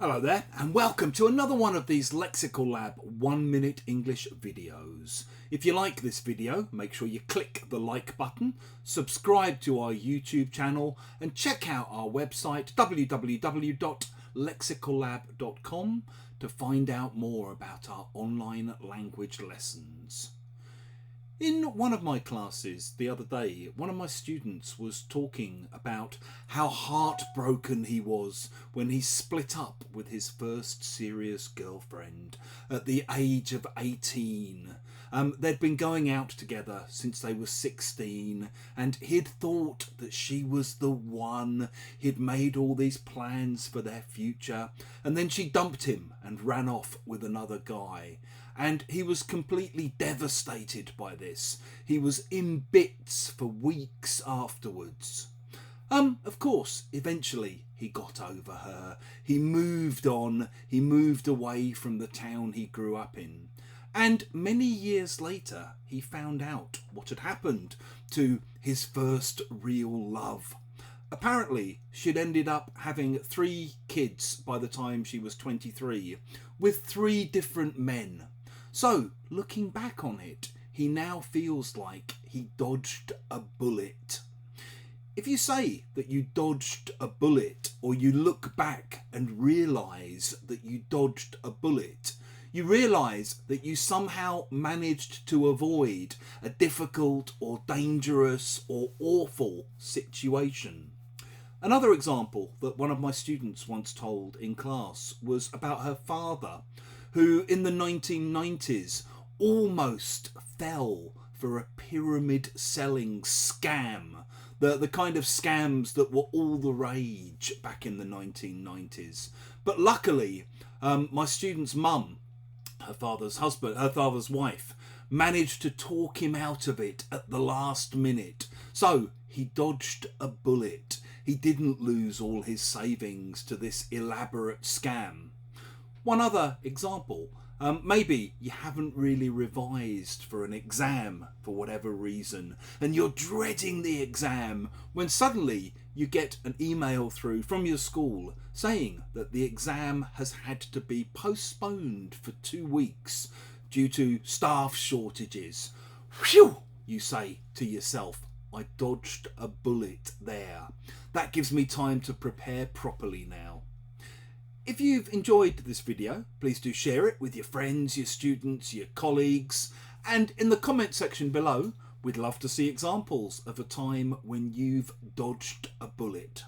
Hello there and welcome to another one of these Lexical Lab 1 minute English videos. If you like this video, make sure you click the like button, subscribe to our YouTube channel and check out our website www.lexicallab.com to find out more about our online language lessons. In one of my classes the other day, one of my students was talking about how heartbroken he was when he split up with his first serious girlfriend at the age of 18. They'd been going out together since they were 16 and he'd thought that she was the one. He'd made all these plans for their future and then she dumped him and ran off with another guy. And he was completely devastated by this. He was in bits for weeks afterwards. Of course, eventually he got over her. He moved on. He moved away from the town he grew up in. And many years later, he found out what had happened to his first real love. Apparently, she'd ended up having 3 kids by the time she was 23, with 3 different men. So, looking back on it, he now feels like he dodged a bullet. If you say that you dodged a bullet, or you look back and realise that you dodged a bullet, you realise that you somehow managed to avoid a difficult or dangerous or awful situation. Another example that one of my students once told in class was about her father, who in the 1990s almost fell for a pyramid selling scam, the kind of scams that were all the rage back in the 1990s. But luckily, my student's mum, her father's wife, managed to talk him out of it at the last minute. So he dodged a bullet. He didn't lose all his savings to this elaborate scam. One other example, maybe you haven't really revised for an exam for whatever reason and you're dreading the exam when suddenly you get an email through from your school saying that the exam has had to be postponed for 2 weeks due to staff shortages. Phew, you say to yourself, I dodged a bullet there. That gives me time to prepare properly now. If you've enjoyed this video, please do share it with your friends, your students, your colleagues, and in the comment section below, we'd love to see examples of a time when you've dodged a bullet.